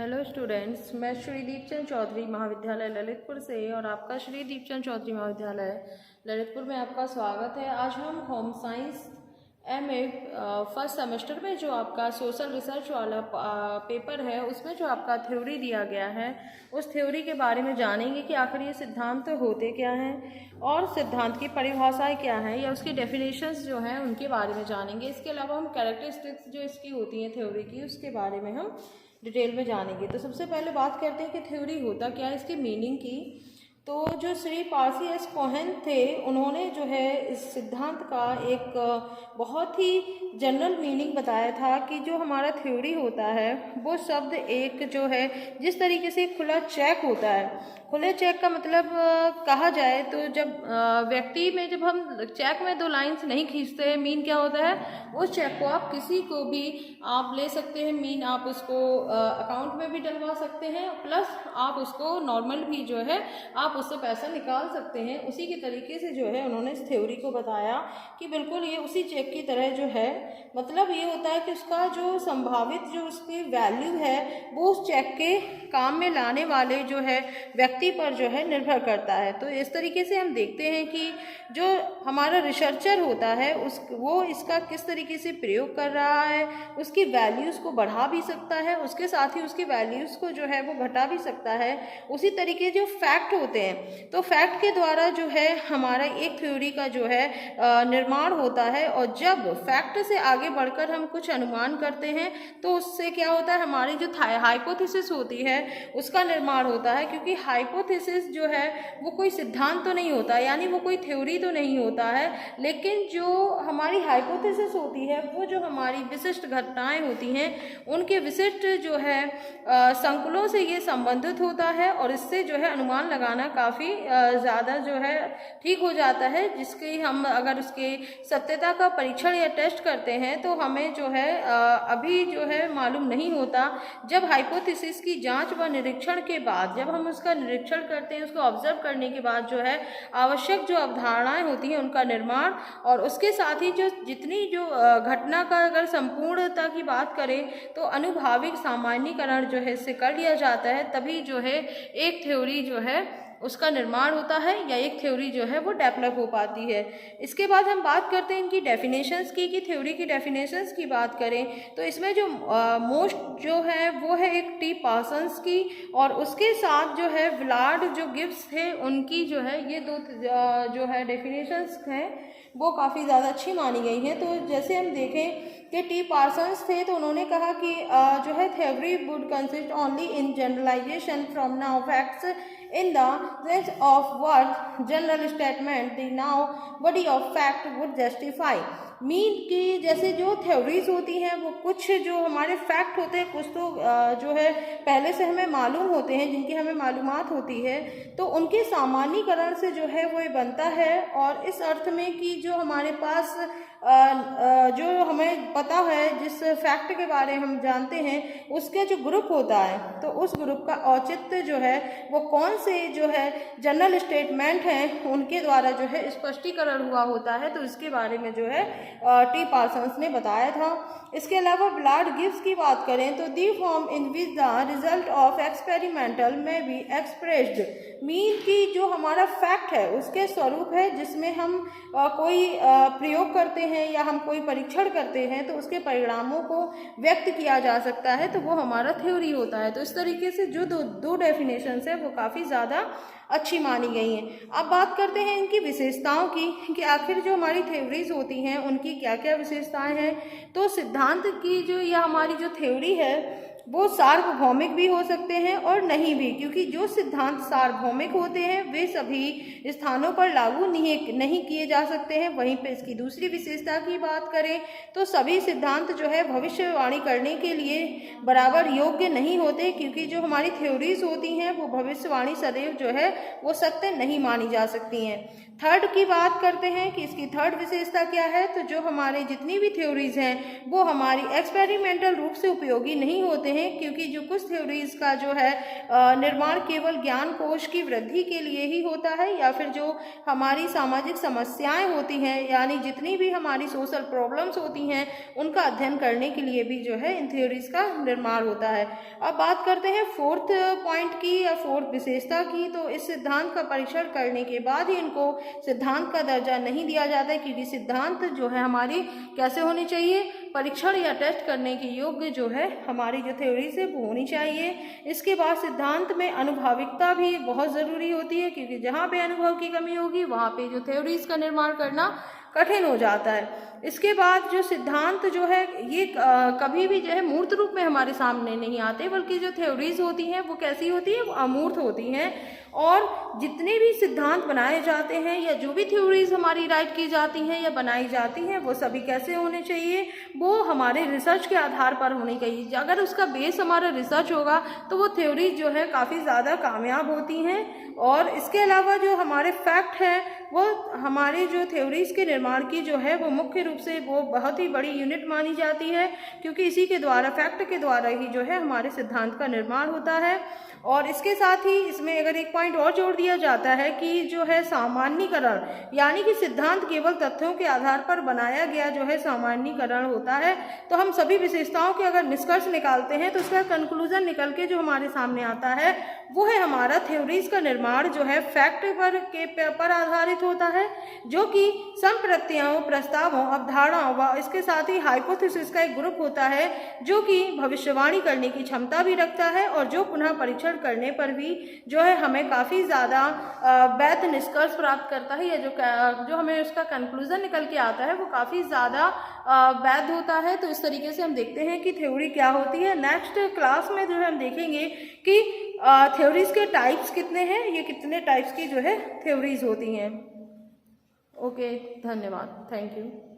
Hello students, मैं श्री दीपचंद चौधरी महाविद्यालय ललितपुर से और आपका श्री दीपचंद चौधरी महाविद्यालय ललितपुर में आपका स्वागत है। आज हम home science MA first semester में जो आपका सोशल रिसर्च वाला पेपर है उसमें जो आपका थ्योरी दिया गया है उस थ्योरी के बारे में जानेंगे कि आखिर ये सिद्धांत होते क्या हैं और सिद्धांत की परिभाषाएं क्या हैं या उसकी डेफिनेशंस जो हैं उनके बारे में जानेंगे। इसके अलावा हम कैरेक्टरिस्टिक्स जो इसकी होती हैं थ्योरी की उसके बारे में हम डिटेल में जानेंगे। तो सबसे पहले बात करते हैं कि थ्योरी होता क्या है, इसकी मीनिंग की। तो जो श्री पारसी एस कोहेन थे उन्होंने जो है इस सिद्धांत का एक बहुत ही जनरल मीनिंग बताया था कि जो हमारा थ्योरी होता है वो शब्द एक जो है जिस तरीके से खुला चेक होता है। खुले चेक का मतलब कहा जाए तो जब व्यक्ति में जब हम चेक में दो लाइंस नहीं खींचते हैं, मीन क्या होता है, उस चेक को आप किसी को भी आप ले सकते हैं, मीन आप उसको अकाउंट में भी डलवा सकते हैं, प्लस आप उसको नॉर्मल भी जो है आप उससे पैसा निकाल सकते हैं। उसी के तरीके से जो है उन्होंने इस थ्योरी को बताया कि बिल्कुल ये उसी चेक की तरह जो है, मतलब ये होता है कि उसका जो संभावित जो उसकी वैल्यू है वो उस चेक के काम में लाने वाले जो है व्यक्ति पर जो है निर्भर करता है। तो इस तरीके से हम देखते हैं कि जो हमारा रिसर्चर होता है वो इसका किस तरीके से प्रयोग कर रहा है, उसकी वैल्यूज़ को बढ़ा भी सकता है, उसके साथ ही उसकी वैल्यूज़ को जो है वो घटा भी सकता है। उसी तरीके जो फैक्ट होते हैं तो फैक्ट के द्वारा जो है हमारा एक थ्योरी का जो है निर्माण होता है, और जब फैक्ट से आगे बढ़कर हम कुछ अनुमान करते हैं तो उससे क्या होता है, हमारी जो हाइपोथेसिस होती है उसका निर्माण होता है। क्योंकि हाइपोथेसिस जो है वो कोई सिद्धांत तो नहीं होता, यानी वो कोई थ्योरी तो नहीं होता है, लेकिन जो हमारी हाइपोथेसिस होती है वो जो हमारी विशिष्ट घटनाएं होती हैं उनके विशिष्ट जो है संकुलों से ये संबंधित होता है, और इससे जो है अनुमान लगाना काफ़ी ज़्यादा जो है ठीक हो जाता है, जिसकी हम अगर उसके सत्यता का परीक्षण या टेस्ट करते हैं तो हमें जो है अभी जो है मालूम नहीं होता। जब हाइपोथेसिस की जांच व निरीक्षण के बाद, जब हम उसका निरीक्षण करते हैं, उसको ऑब्जर्व करने के बाद जो है आवश्यक जो अवधारणाएं होती हैं उनका निर्माण, और उसके साथ ही जो जितनी जो घटना का अगर संपूर्णता की बात करें तो अनुभाविक सामान्यीकरण जो है इससे कर लिया जाता है, तभी जो है एक थ्योरी जो है उसका निर्माण होता है या एक थ्योरी जो है वो डेवलप हो पाती है। इसके बाद हम बात करते हैं इनकी डेफिनेशंस की, कि थ्योरी की डेफिनेशंस की बात करें तो इसमें जो मोस्ट जो है वो है एक टी पार्सन्स की, और उसके साथ जो है विलार्ड जो गिब्स थे उनकी जो है ये दो जो है डेफिनेशंस हैं वो काफ़ी ज़्यादा अच्छी मानी गई हैं। तो जैसे हम देखें कि टी पार्सन्स थे तो उन्होंने कहा कि जो है theory would consist only in generalisation from now facts in the sense of what general statement the now body of fact would justify। Mean की जैसे जो थ्योरीज होती हैं वो कुछ जो हमारे फैक्ट होते हैं, कुछ तो जो है पहले से हमें मालूम होते हैं, जिनकी हमें मालूमात होती है, तो उनके सामान्यीकरण से जो है वो ये बनता है। और इस अर्थ में कि जो हमारे पास जो हमें पता है, जिस फैक्ट के बारे में हम जानते हैं उसके जो ग्रुप होता है तो उस ग्रुप का औचित्य जो है वो कौन से जो है जनरल स्टेटमेंट हैं उनके द्वारा जो है स्पष्टीकरण हुआ होता है। तो इसके बारे में जो है टी पार्सन्स ने बताया था। इसके अलावा विलार्ड गिब्स की बात करें तो the form in which the result of experimental में बी एक्सप्रेस्ड, मीन की जो हमारा फैक्ट है उसके स्वरूप है जिसमें हम कोई प्रयोग करते हैं या हम कोई परीक्षण करते हैं तो उसके परिणामों को व्यक्त किया जा सकता है, तो वो हमारा थ्योरी होता है। तो इस तरीके से जो दो डेफिनेशंस है वो काफ़ी ज़्यादा अच्छी मानी गई हैं। अब बात करते हैं इनकी विशेषताओं की कि आखिर जो हमारी थ्योरीज होती हैं उनकी क्या क्या विशेषताएं हैं। तो सिद्धांत की जो या हमारी जो थ्योरी है वो सार्वभौमिक भी हो सकते हैं और नहीं भी, क्योंकि जो सिद्धांत सार्वभौमिक होते हैं वे सभी स्थानों पर लागू नहीं किए जा सकते हैं। वहीं पे इसकी दूसरी विशेषता की बात करें तो सभी सिद्धांत जो है भविष्यवाणी करने के लिए बराबर योग्य नहीं होते, क्योंकि जो हमारी थ्योरीज होती हैं वो भविष्यवाणी सदैव जो है वो सत्य नहीं मानी जा सकती हैं। थर्ड की बात करते हैं कि इसकी थर्ड विशेषता क्या है, तो जो हमारे जितनी भी थ्योरीज हैं वो हमारी एक्सपेरिमेंटल रूप से उपयोगी नहीं होते हैं, क्योंकि जो कुछ थ्योरीज का जो है निर्माण केवल ज्ञान कोश की वृद्धि के लिए ही होता है, या फिर जो हमारी सामाजिक समस्याएं होती हैं, यानी जितनी भी हमारी सोशल प्रॉब्लम्स होती हैं उनका अध्ययन करने के लिए भी जो है इन थ्योरीज का निर्माण होता है। अब बात करते हैं फोर्थ पॉइंट की या फोर्थ विशेषता की। तो इस सिद्धांत का परीक्षण करने के बाद ही इनको सिद्धांत का दर्जा नहीं दिया जाता है, क्योंकि सिद्धांत जो है हमारी कैसे होनी चाहिए, परीक्षण या टेस्ट करने के योग्य जो है हमारी जो थ्योरीज है वो होनी चाहिए। इसके बाद सिद्धांत में अनुभविकता भी बहुत ज़रूरी होती है, क्योंकि जहाँ पे अनुभव की कमी होगी वहाँ पे जो थ्योरीज का निर्माण करना कठिन हो जाता है। इसके बाद जो सिद्धांत जो है ये कभी भी जो है मूर्त रूप में हमारे सामने नहीं आते, बल्कि जो थ्योरीज होती हैं वो कैसी होती है, वो अमूर्त होती हैं। और जितने भी सिद्धांत बनाए जाते हैं या जो भी थ्योरीज हमारी राइट की जाती हैं या बनाई जाती हैं वो सभी कैसे होने चाहिए, वो हमारे रिसर्च के आधार पर होनी चाहिए। अगर उसका बेस हमारा रिसर्च होगा तो वो थ्योरीज जो है काफ़ी ज़्यादा कामयाब होती हैं। और इसके अलावा जो हमारे फैक्ट हैं वो हमारे जो थ्योरीज के निर्माण की जो है वो मुख्य रूप से वो बहुत ही बड़ी यूनिट मानी जाती है, क्योंकि इसी के द्वारा, फैक्ट के द्वारा ही जो है हमारे सिद्धांत का निर्माण होता है। और इसके साथ ही इसमें अगर एक पॉइंट और जोड़ दिया जाता है कि जो है सामान्यीकरण, यानी कि सिद्धांत केवल तथ्यों के आधार पर बनाया गया जो है सामान्यीकरण होता है। तो हम सभी विशेषताओं के अगर निष्कर्ष निकालते हैं तो उसका कंक्लूजन निकल के जो हमारे सामने आता है वो है हमारा थ्योरीज का निर्माण जो है फैक्ट पर आधारित होता है, जो कि संप्रत्ययों, प्रस्तावों, अवधारणाओं व इसके साथ ही हाइपोथेसिस का एक ग्रुप होता है, जो कि भविष्यवाणी करने की क्षमता भी रखता है और जो पुनः परीक्षण करने पर भी जो है हमें काफ़ी ज़्यादा वैध निष्कर्ष प्राप्त करता है, या जो हमें उसका कंक्लूजन निकल के आता है वो काफ़ी ज़्यादा वैध होता है। तो इस तरीके से हम देखते हैं कि थ्योरी क्या होती है। नेक्स्ट क्लास में जो है हम देखेंगे कि थ्योरीज के टाइप्स कितने हैं, ये कितने टाइप्स की जो है थ्योरीज होती हैं। ओके, धन्यवाद, थैंक यू।